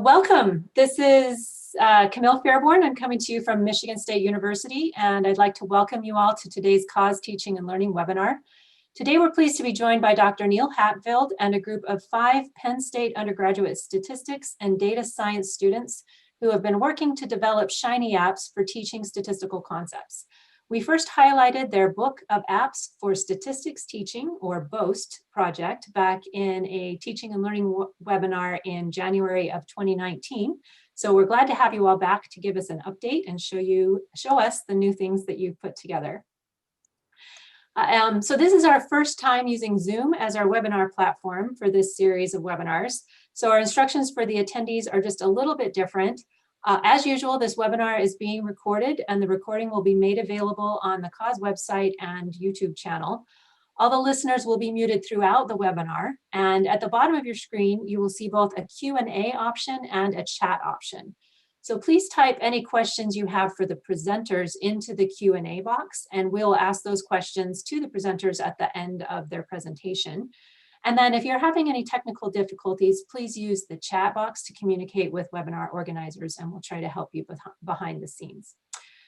Welcome. This is Camille Fairborn. I'm coming to you from Michigan State University, and I'd like to welcome you all to today's Cause Teaching and Learning webinar. Today, we're pleased to be joined by Dr. Neil Hatfield and a group of 5 Penn State undergraduate statistics and data science students who have been working to develop shiny apps for teaching statistical concepts. We first highlighted their Book of Apps for Statistics Teaching, or BOAST, project back in a teaching and learning webinar in January of 2019. So we're glad to have you all back to give us an update and show us the new things that you've put together. So this is our first time using Zoom as our webinar platform for this series of webinars. So our instructions for the attendees are just a little bit different. As usual, this webinar is being recorded and the recording will be made available on the Cause website and YouTube channel. All the listeners will be muted throughout the webinar, and at the bottom of your screen, you will see both a Q&A option and a chat option. So please type any questions you have for the presenters into the Q&A box, and we'll ask those questions to the presenters at the end of their presentation. And then if you're having any technical difficulties, please use the chat box to communicate with webinar organizers, and we'll try to help you behind the scenes.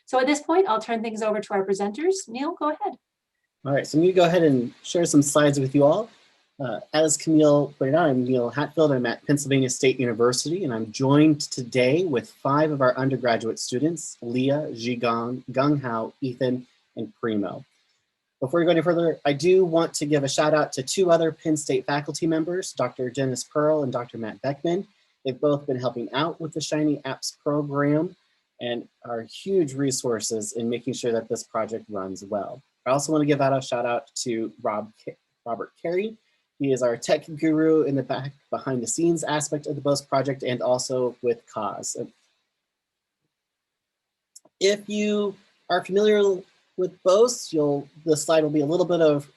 So at this point, I'll turn things over to our presenters. Neil, go ahead. All right, so I'm going to go ahead and share some slides with you all. As Camille pointed out, I'm Neil Hatfield. I'm at Pennsylvania State University, and I'm joined today with 5 of our undergraduate students, Leah, Xigang, Gonghao, Ethan, and Primo. Before we go any further, I do want to give a shout out to 2 other Penn State faculty members, Dr. Dennis Pearl and Dr. Matt Beckman. They've both been helping out with the Shiny Apps program and are huge resources in making sure that this project runs well. I also want to give out a shout out to Robert Carey. He is our tech guru in the behind the scenes aspect of the BOAST project and also with Cause. If you are familiar with BOAST, this slide will be a little bit of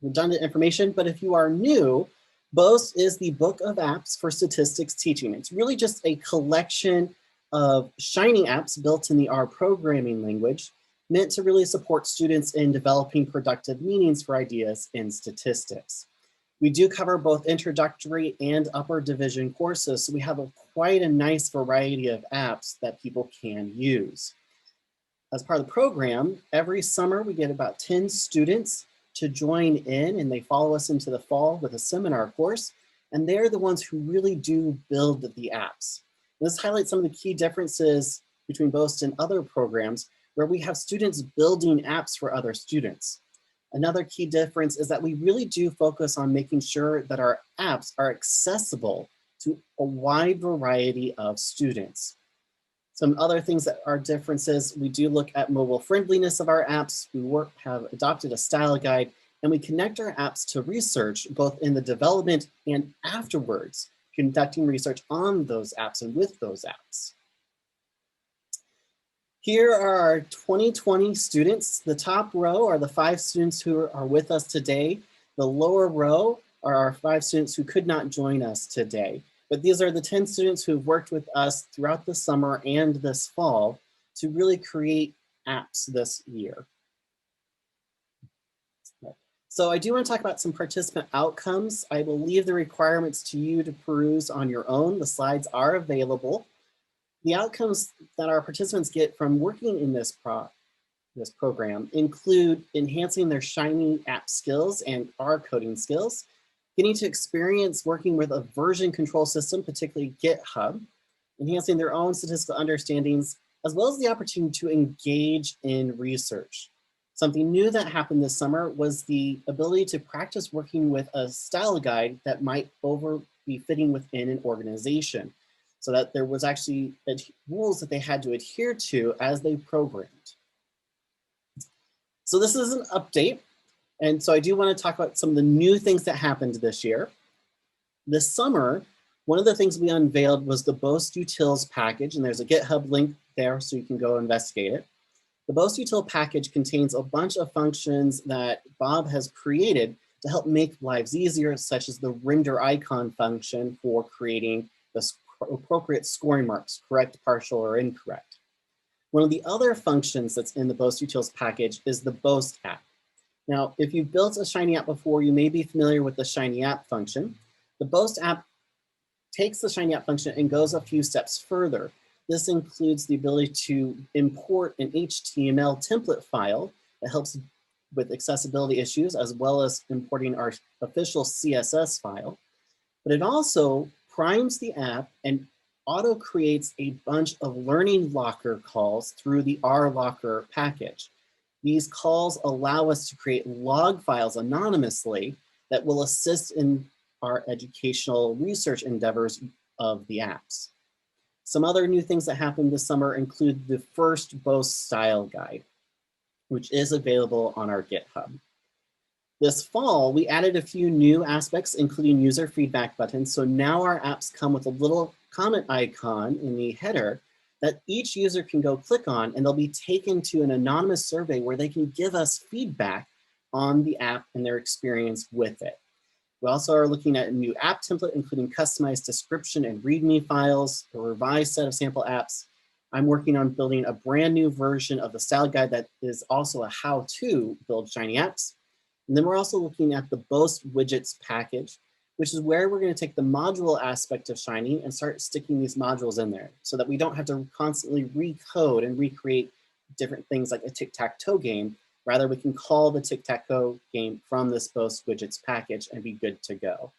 redundant information, but if you are new, BOAST is the Book of Apps for Statistics Teaching. It's really just a collection of shiny apps built in the R programming language, meant to really support students in developing productive meanings for ideas in statistics. We do cover both introductory and upper division courses, so we have quite a nice variety of apps that people can use. As part of the program, every summer we get about 10 students to join in, and they follow us into the fall with a seminar course, and they're the ones who really do build the apps. This highlights some of the key differences between BOAST and other programs where we have students building apps for other students. Another key difference is that we really do focus on making sure that our apps are accessible to a wide variety of students. Some other things that are differences, we do look at mobile friendliness of our apps. We have adopted a style guide, and we connect our apps to research both in the development and afterwards, conducting research on those apps and with those apps. Here are our 2020 students. The top row are the 5 students who are with us today. The lower row are our 5 students who could not join us today. But these are the 10 students who've worked with us throughout the summer and this fall to really create apps this year. So I do want to talk about some participant outcomes. I will leave the requirements to you to peruse on your own. The slides are available. The outcomes that our participants get from working in this program include enhancing their Shiny app skills and R coding skills, getting to experience working with a version control system, particularly GitHub, enhancing their own statistical understandings, as well as the opportunity to engage in research. Something new that happened this summer was the ability to practice working with a style guide that might be fitting within an organization, so that there was actually rules that they had to adhere to as they programmed. So this is an update. And so I do want to talk about some of the new things that happened this year. This summer, one of the things we unveiled was the BOAST Utils package, and there's a GitHub link there so you can go investigate it. The BOAST Util package contains a bunch of functions that Bob has created to help make lives easier, such as the render icon function for creating the appropriate scoring marks, correct, partial, or incorrect. One of the other functions that's in the BOAST Utils package is the BOAST app. Now, if you've built a Shiny app before, you may be familiar with the Shiny app function. The BOAST app takes the Shiny App function and goes a few steps further. This includes the ability to import an HTML template file that helps with accessibility issues, as well as importing our official CSS file. But it also primes the app and auto creates a bunch of learning locker calls through the rlocker package. These calls allow us to create log files anonymously that will assist in our educational research endeavors of the apps. Some other new things that happened this summer include the first BOAST style guide, which is available on our GitHub. This fall, we added a few new aspects, including user feedback buttons. So now our apps come with a little comment icon in the header that each user can go click on, and they'll be taken to an anonymous survey where they can give us feedback on the app and their experience with it. We also are looking at a new app template, including customized description and README files, a revised set of sample apps. I'm working on building a brand new version of the style guide that is also a how-to build Shiny apps. And then we're also looking at the BOAST widgets package, which is where we're going to take the module aspect of Shiny and start sticking these modules in there so that we don't have to constantly recode and recreate different things like a tic-tac-toe game. Rather, we can call the tic-tac-toe game from this BOAST widgets package and be good to go.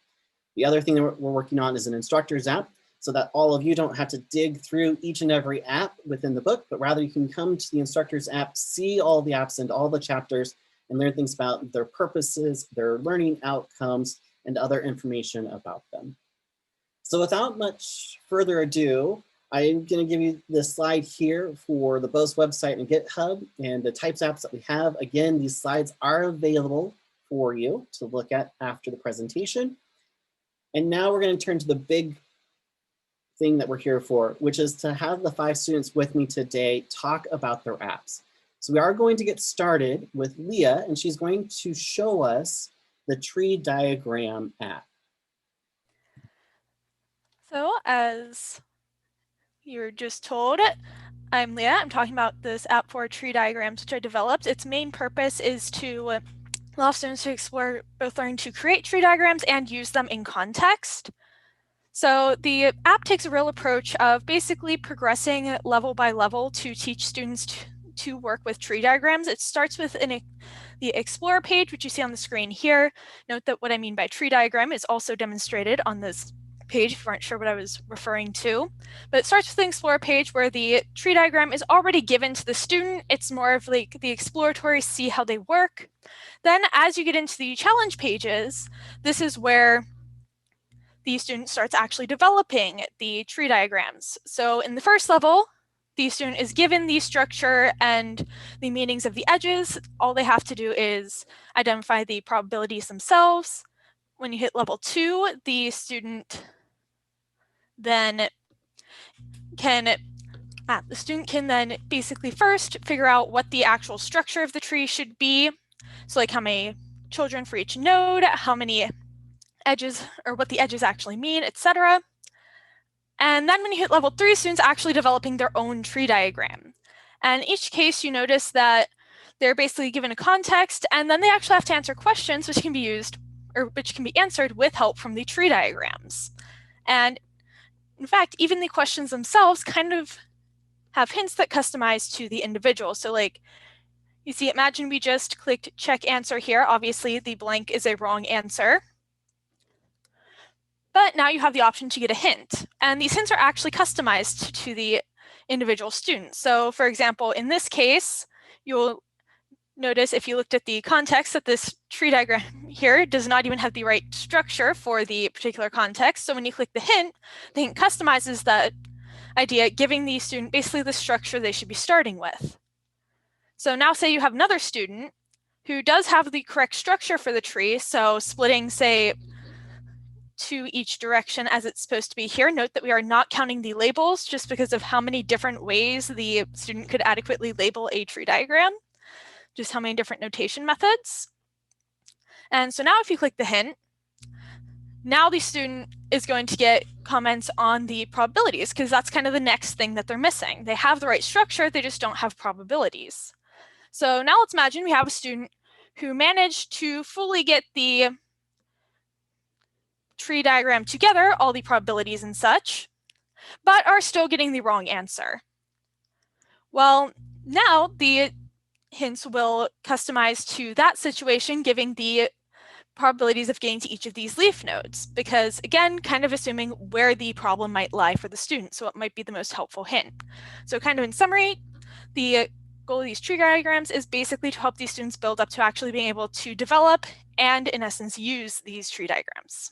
The other thing that we're working on is an instructor's app so that all of you don't have to dig through each and every app within the book, but rather you can come to the instructor's app, see all the apps and all the chapters, and learn things about their purposes, their learning outcomes, and other information about them. So without much further ado, I'm going to give you this slide here for the BOAST website and GitHub and the types of apps that we have. Again, these slides are available for you to look at after the presentation. And now we're going to turn to the big thing that we're here for, which is to have the 5 students with me today talk about their apps. So we are going to get started with Leah, and she's going to show us the tree diagram app. So as you were just told, I'm Leah. I'm talking about this app for tree diagrams, which I developed. Its main purpose is to allow students to explore both learning to create tree diagrams and use them in context. So the app takes a real approach of basically progressing level by level to teach students to work with tree diagrams. It starts with the Explorer page, which you see on the screen here. Note that what I mean by tree diagram is also demonstrated on this page if you aren't sure what I was referring to. But it starts with the Explorer page where the tree diagram is already given to the student. It's more of like the exploratory, see how they work. Then as you get into the challenge pages, this is where the student starts actually developing the tree diagrams. So in the first level, the student is given the structure and the meanings of the edges. All they have to do is identify the probabilities themselves. When you hit level 2, the student then can basically first figure out what the actual structure of the tree should be. So like how many children for each node, how many edges, or what the edges actually mean, etc. And then when you hit level 3, students actually developing their own tree diagram. And in each case, you notice that they're basically given a context, and then they actually have to answer questions which can be answered with help from the tree diagrams. And in fact, even the questions themselves kind of have hints that customize to the individual. So like, you see, imagine we just clicked check answer here. Obviously, the blank is a wrong answer. But now you have the option to get a hint. And these hints are actually customized to the individual student. So for example, in this case, you'll notice if you looked at the context that this tree diagram here does not even have the right structure for the particular context. So when you click the hint customizes that idea, giving the student basically the structure they should be starting with. So now say you have another student who does have the correct structure for the tree. So splitting, say, to each direction as it's supposed to be here. Note that we are not counting the labels just because of how many different ways the student could adequately label a tree diagram, just how many different notation methods. And so now if you click the hint, now the student is going to get comments on the probabilities because that's kind of the next thing that they're missing. They have the right structure, they just don't have probabilities. So now let's imagine we have a student who managed to fully get the tree diagram together all the probabilities and such, but are still getting the wrong answer. Well, now the hints will customize to that situation, giving the probabilities of getting to each of these leaf nodes, because again, kind of assuming where the problem might lie for the student, so it might be the most helpful hint. So kind of in summary, the goal of these tree diagrams is basically to help these students build up to actually being able to develop and in essence use these tree diagrams.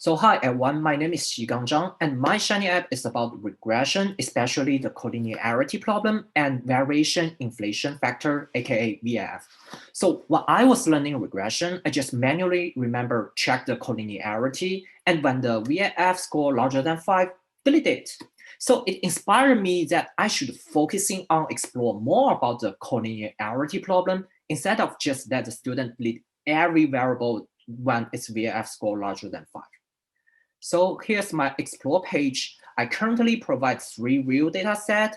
So hi everyone, my name is Xigang, and my Shiny app is about regression, especially the collinearity problem and variation inflation factor, aka VIF. So when I was learning regression, I just manually check the collinearity, and when the VIF score larger than 5, delete it. So it inspired me that I should focusing on explore more about the collinearity problem instead of just let the student delete every variable when its VIF score larger than 5. So here's my explore page. I currently provide 3 real data sets,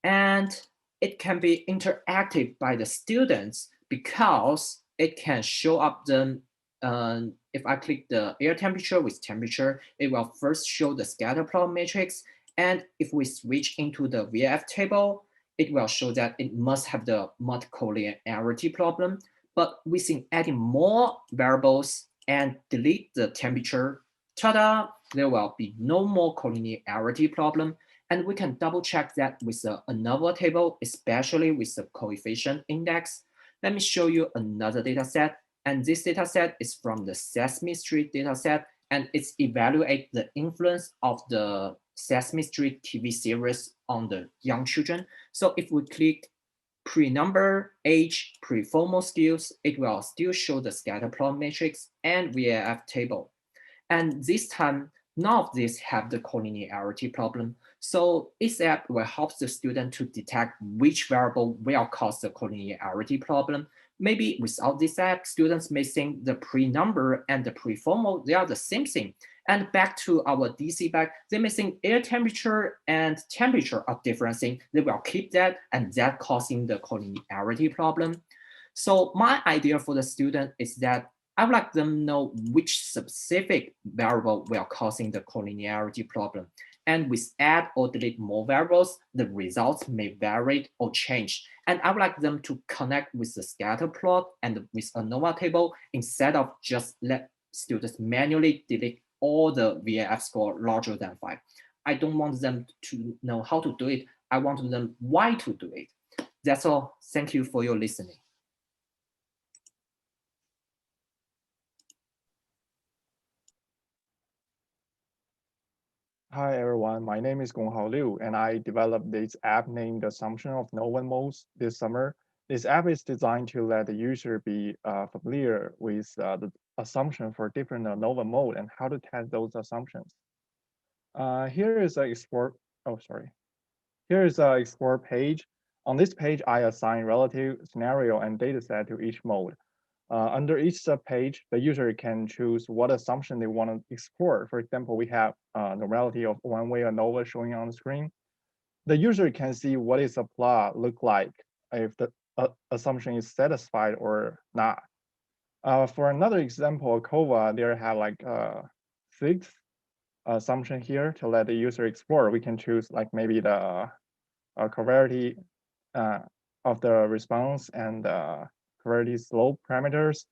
and it can be interactive by the students because it can show up them. If I click the air temperature with temperature, it will first show the scatter plot matrix. And if we switch into the VF table, it will show that it must have the multicollinearity problem. But within adding more variables and delete the temperature, ta-da, there will be no more collinearity problem. And we can double check that with another table, especially with the coefficient index. Let me show you another data set. And this data set is from the Sesame Street data set, and it's evaluate the influence of the Sesame Street TV series on the young children. So if we click pre-number, age, pre-formal skills, it will still show the scatter plot matrix and VIF table. And this time, none of these have the collinearity problem. So this app will help the student to detect which variable will cause the collinearity problem. Maybe without this app, students may think the pre-number and the pre-formal, they are the same thing. And back to our DC bag, they may think air temperature and temperature are different things. They will keep that, and that causing the collinearity problem. So my idea for the student is that I would like them know which specific variable will causing the collinearity problem. And with add or delete more variables, the results may vary or change. And I would like them to connect with the scatter plot and with ANOVA table instead of just let students manually delete all the VIF score larger than 5. I don't want them to know how to do it. I want them why to do it. That's all. Thank you for your listening. Hi everyone, my name is Gonghao Liu, and I developed this app named Assumption of Nova Modes this summer. This app is designed to let the user be familiar with the assumption for different ANOVA mode and how to test those assumptions. Here is an explore. Oh, sorry. Here is an explore page. On this page, I assign relative scenario and dataset to each mode. Under each subpage, the user can choose what assumption they want to explore. For example, we have normality of one-way ANOVA showing on the screen. The user can see what is a plot look like if the assumption is satisfied or not. For another example, COVA, there have like 6 assumption here to let the user explore. We can choose like maybe the covariety of the response and covariety slope parameters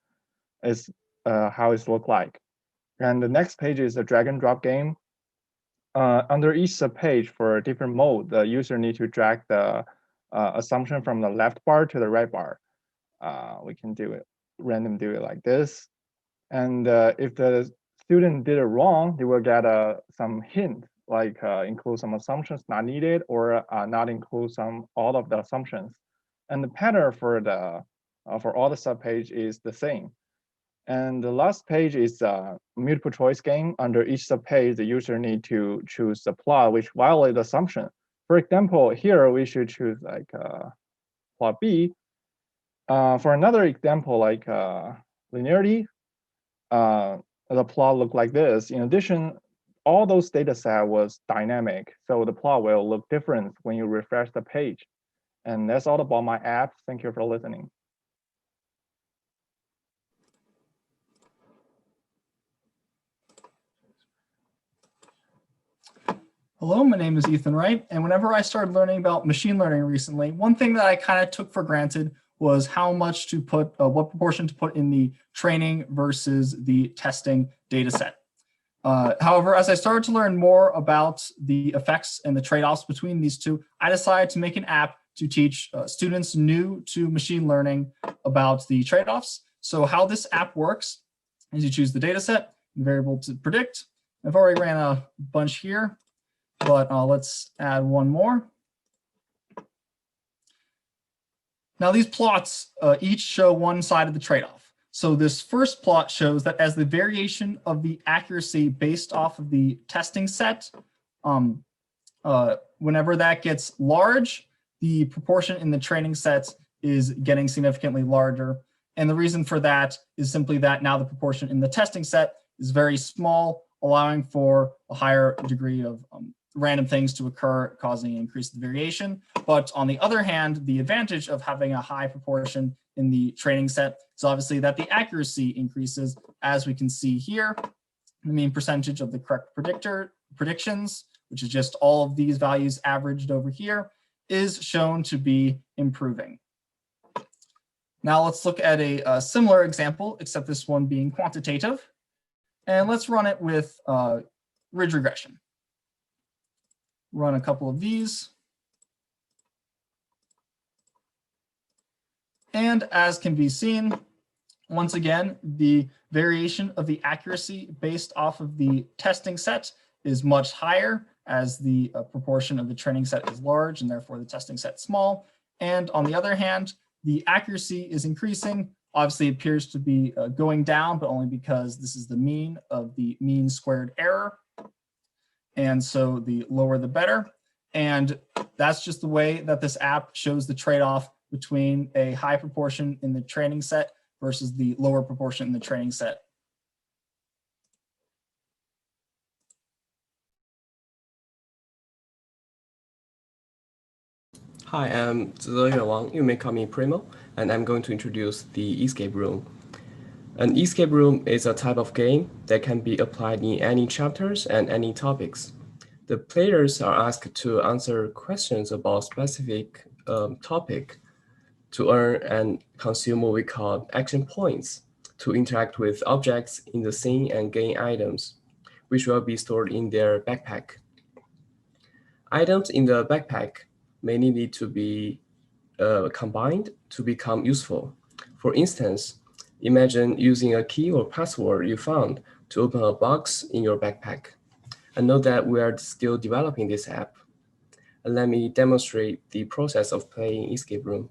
is how it look like. And the next page is a drag and drop game. Under each subpage for a different mode, the user need to drag the assumption from the left bar to the right bar. We can do it, random do it like this. And if the student did it wrong, they will get some hint, like include some assumptions not needed or not include all of the assumptions. And the pattern for all the subpage is the same. And the last page is a multiple choice game. Under each subpage, the user need to choose a plot which violate the assumption. For example, here we should choose like plot B. For another example, like linearity, the plot look like this. In addition, all those data set was dynamic, so the plot will look different when you refresh the page. And that's all about my app. Thank you for listening. Hello, my name is Ethan Wright, and whenever I started learning about machine learning recently, one thing that I kind of took for granted was how much to put, what proportion to put in the training versus the testing data set. However, as I started to learn more about the effects and the trade-offs between these two, I decided to make an app to teach students new to machine learning about the trade-offs. So how this app works is you choose the data set, the variable to predict. I've already ran a bunch here, but let's add one more. Now these plots each show one side of the trade-off. So this first plot shows that as the variation of the accuracy based off of the testing set, whenever that gets large, the proportion in the training set is getting significantly larger. And the reason for that is simply that now the proportion in the testing set is very small, allowing for a higher degree of random things to occur, causing increased variation. But on the other hand, the advantage of having a high proportion in the training set is obviously that the accuracy increases, as we can see here. The mean percentage of the correct predictions, which is just all of these values averaged over here, is shown to be improving. Now let's look at a similar example, except this one being quantitative. And let's run it with ridge regression. Run a couple of these. And as can be seen, once again, the variation of the accuracy based off of the testing set is much higher as the proportion of the training set is large and therefore the testing set small. And on the other hand, the accuracy is increasing. Obviously, it appears to be going down, but only because this is the mean of the mean squared error. And so the lower the better. And that's just the way that this app shows the trade-off between a high proportion in the training set versus the lower proportion in the training set. Hi, I'm Zeyuan Wang. You may call me Primo, and I'm going to introduce the escape room. An escape room is a type of game that can be applied in any chapters and any topics. The players are asked to answer questions about specific topic to earn and consume what we call action points to interact with objects in the scene and gain items, which will be stored in their backpack. Items in the backpack may need to be combined to become useful. For instance, imagine using a key or password you found to open a box in your backpack. And note that we are still developing this app. And let me demonstrate the process of playing escape room.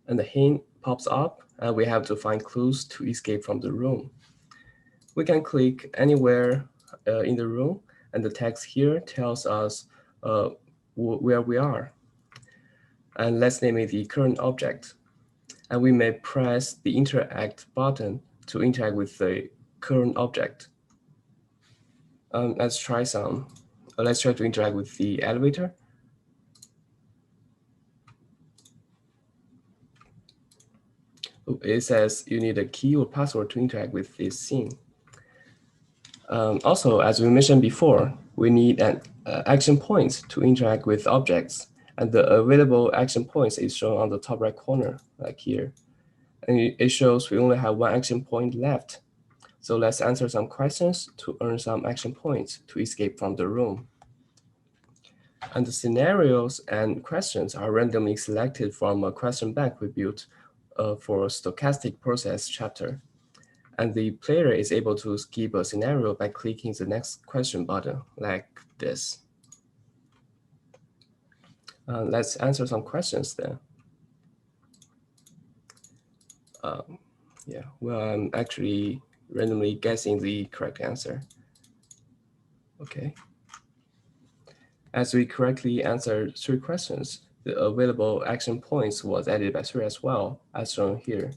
And the hint pops up, and we have to find clues to escape from the room. We can click anywhere in the room, and the text here tells us where we are. And let's name it the current object. And we may press the interact button to interact with the current object. Let's try to interact with the elevator. It says you need a key or password to interact with this scene. Also, as we mentioned before, we need an action points to interact with objects. And the available action points is shown on the top right corner, like here. And it shows we only have one action point left. So let's answer some questions to earn some action points to escape from the room. And the scenarios and questions are randomly selected from a question bank we built for a stochastic process chapter. And the player is able to skip a scenario by clicking the next question button, like this. Let's answer some questions then. Yeah, well, I'm actually randomly guessing the correct answer. Okay. As we correctly answered 3 questions, the available action points was added by 3 as well, as shown here.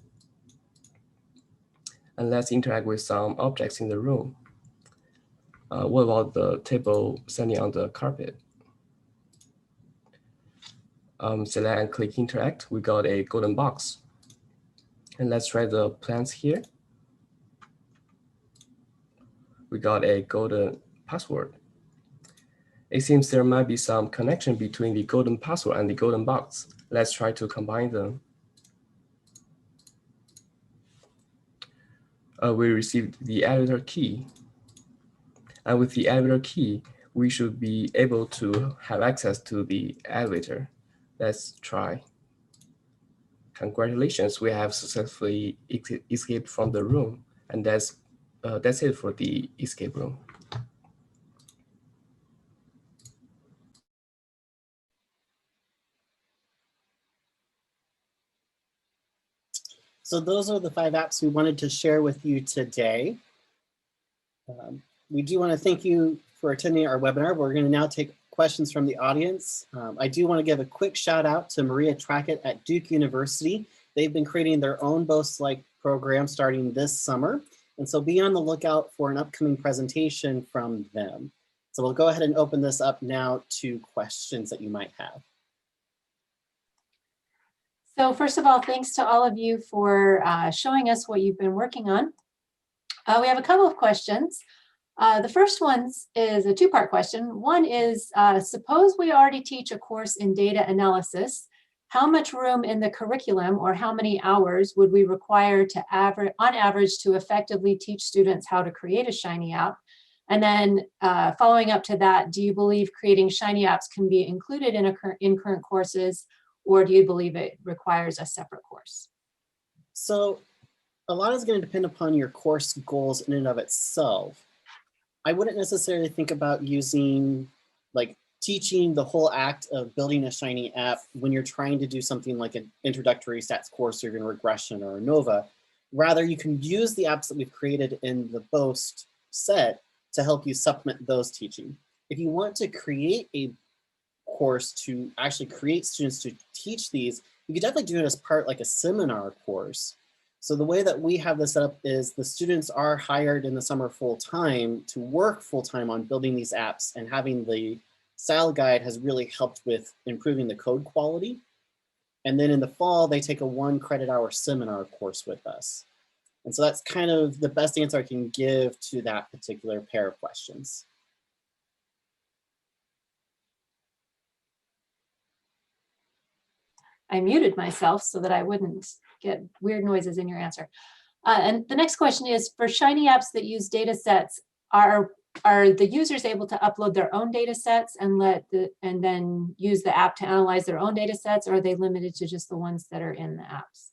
And let's interact with some objects in the room. What about the table standing on the carpet? Select and click interact. We got a golden box. And let's try the plants here. We got a golden password. It seems there might be some connection between the golden password and the golden box. Let's try to combine them. We received the elevator key. And with the elevator key, we should be able to have access to the elevator. Let's try. Congratulations, we have successfully escaped from the room. And that's it for the escape room. So those are the 5 apps we wanted to share with you today. We do want to thank you for attending our webinar. We're going to now take questions from the audience. I do want to give a quick shout out to Maria Trackett at Duke University. They've been creating their own BOAST-like program starting this summer. And so be on the lookout for an upcoming presentation from them. So we'll go ahead and open this up now to questions that you might have. So first of all, thanks to all of you for showing us what you've been working on. We have a couple of questions. The first one is a 2-part question. One is, suppose we already teach a course in data analysis, how much room in the curriculum or how many hours would we require to on average to effectively teach students how to create a Shiny app? And then following up to that, do you believe creating Shiny apps can be included in current courses, or do you believe it requires a separate course? So a lot is going to depend upon your course goals in and of itself. I wouldn't necessarily think about using, like, teaching the whole act of building a Shiny app when you're trying to do something like an introductory stats course or even regression or ANOVA. Rather, you can use the apps that we've created in the BOAST set to help you supplement those teaching. If you want to create a course to actually create students to teach these, you could definitely do it as part like a seminar course. So the way that we have this set up is the students are hired in the summer full-time to work full-time on building these apps, and having the style guide has really helped with improving the code quality. And then in the fall, they take a 1 credit hour seminar course with us. And so that's kind of the best answer I can give to that particular pair of questions. I muted myself so that I wouldn't get weird noises in your answer. And the next question is, for Shiny apps that use data sets, are the users able to upload their own data sets and then use the app to analyze their own data sets, or are they limited to just the ones that are in the apps?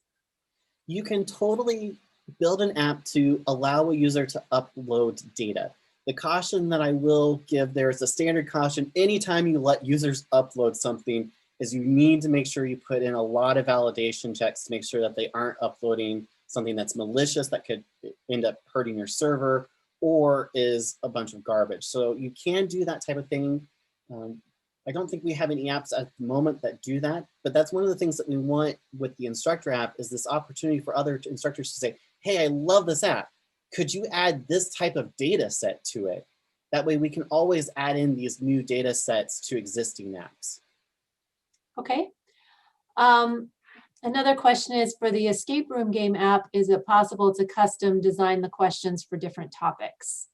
You can totally build an app to allow a user to upload data. The caution that I will give there is a standard caution. Anytime you let users upload something, is you need to make sure you put in a lot of validation checks to make sure that they aren't uploading something that's malicious that could end up hurting your server or is a bunch of garbage. So you can do that type of thing. I don't think we have any apps at the moment that do that, but that's one of the things that we want with the instructor app, is this opportunity for other instructors to say, hey, I love this app. Could you add this type of data set to it? That way we can always add in these new data sets to existing apps. Okay. Another question is, for the escape room game app, is it possible to custom design the questions for different topics?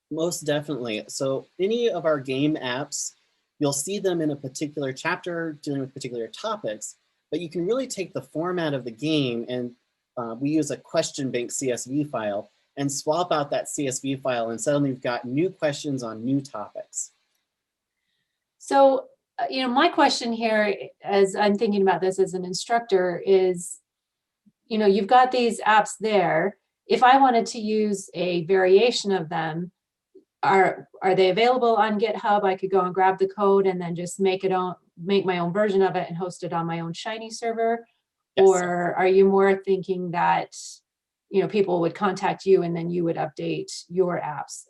Most definitely. So any of our game apps, you'll see them in a particular chapter dealing with particular topics, but you can really take the format of the game, and we use a question bank CSV file, and swap out that CSV file, and suddenly you've got new questions on new topics. So, you know, my question here, as I'm thinking about this as an instructor, is, you know, you've got these apps there. If I wanted to use a variation of them, are they available on GitHub? I could go and grab the code and then just make my own version of it and host it on my own Shiny server. Yes. Or are you more thinking that, you know, people would contact you and then you would update your apps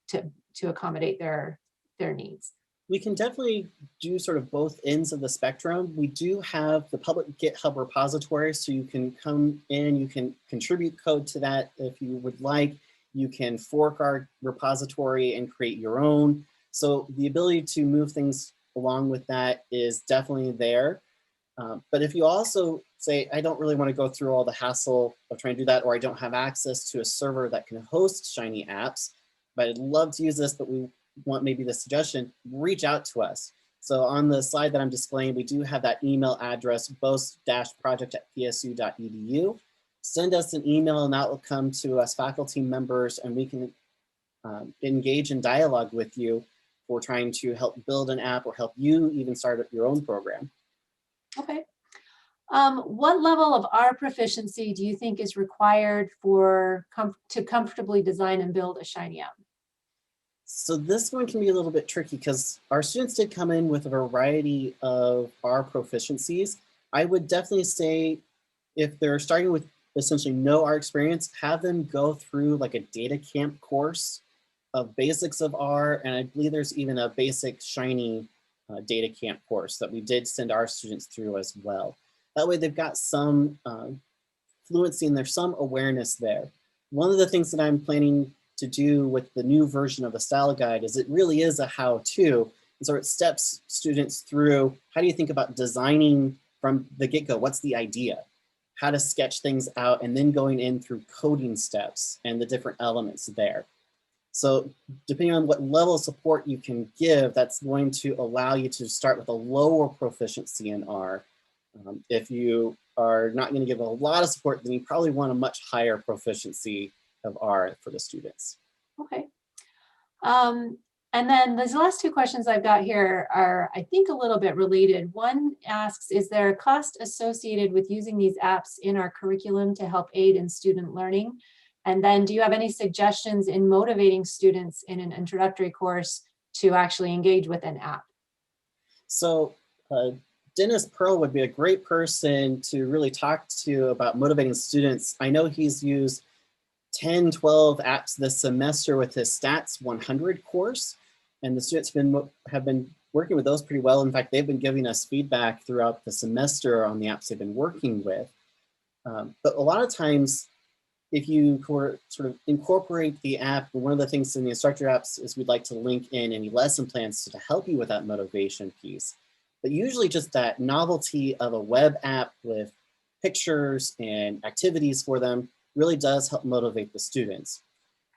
to accommodate their needs? We can definitely do sort of both ends of the spectrum. We do have the public GitHub repository, so you can come in, you can contribute code to that if you would like. You can fork our repository and create your own. So the ability to move things along with that is definitely there. But if you also say, I don't really want to go through all the hassle of trying to do that, or I don't have access to a server that can host Shiny apps, but I'd love to use this, but we want maybe the suggestion, reach out to us. So on the slide that I'm displaying, we do have that email address, boast-project@psu.edu. Send us an email and that will come to us faculty members, and we can engage in dialogue with you for trying to help build an app or help you even start up your own program. Okay. What level of R proficiency do you think is required for to comfortably design and build a Shiny app? So this one can be a little bit tricky because our students did come in with a variety of R proficiencies. I would definitely say if they're starting with essentially no R experience, have them go through like a data camp course of basics of R, and I believe there's even a basic Shiny data camp course that we did send our students through as well. That way they've got some fluency and there's some awareness there. One of the things that I'm planning to do with the new version of the style guide is it really is a how-to. And so it steps students through, how do you think about designing from the get-go? What's the idea? How to sketch things out, and then going in through coding steps and the different elements there. So depending on what level of support you can give, that's going to allow you to start with a lower proficiency in R. If you are not going to give a lot of support, then you probably want a much higher proficiency of R for the students. Okay. And then these last two questions I've got here are, I think, a little bit related. One asks, is there a cost associated with using these apps in our curriculum to help aid in student learning? And then do you have any suggestions in motivating students in an introductory course to actually engage with an app? So Dennis Pearl would be a great person to really talk to about motivating students. I know he's used 10, 12 apps this semester with his Stats 100 course, and the students have been working with those pretty well. In fact, they've been giving us feedback throughout the semester on the apps they've been working with. But a lot of times, if you sort of incorporate the app, one of the things in the instructor apps is we'd like to link in any lesson plans to help you with that motivation piece. But usually just that novelty of a web app with pictures and activities for them really does help motivate the students.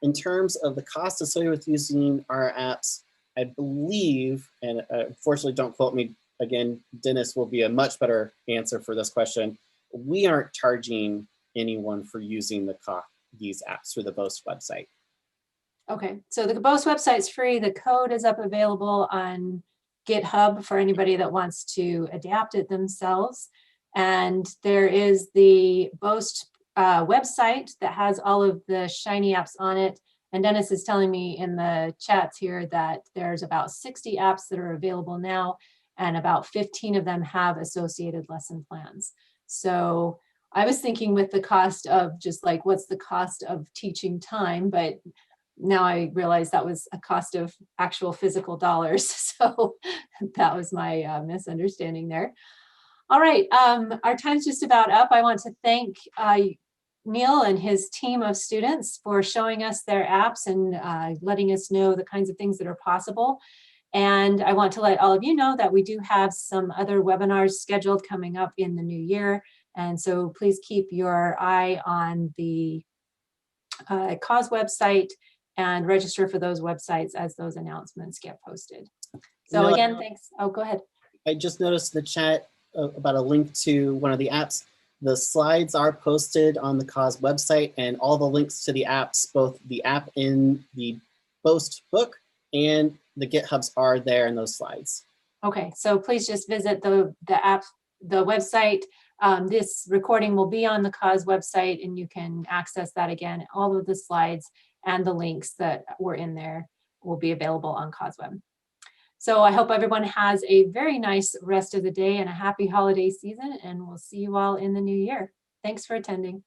In terms of the cost associated with using our apps, I believe, and unfortunately don't quote me again, Dennis will be a much better answer for this question. We aren't charging anyone for using these apps through the BOAST website. Okay, so the BOAST website's free. The code is up available on GitHub for anybody that wants to adapt it themselves. And there is the BOAST website that has all of the Shiny apps on it. And Dennis is telling me in the chats here that there's about 60 apps that are available now, and about 15 of them have associated lesson plans. So I was thinking with the cost of just like, what's the cost of teaching time? But now I realize that was a cost of actual physical dollars. So that was my misunderstanding there. All right, our time's just about up. I want to thank Neil and his team of students for showing us their apps and letting us know the kinds of things that are possible. And I want to let all of you know that we do have some other webinars scheduled coming up in the new year. And so please keep your eye on the cause website and register for those websites as those announcements get posted. So again, thanks. Oh, go ahead. I just noticed in the chat about a link to one of the apps. The slides are posted on the cause website, and all the links to the apps, both the app in the BOAST book and the GitHubs are there in those slides. Okay, so please just visit the website. This recording will be on the cause website, and you can access that again. All of the slides and the links that were in there will be available on CauseWeb. So I hope everyone has a very nice rest of the day and a happy holiday season, and we'll see you all in the new year. Thanks for attending.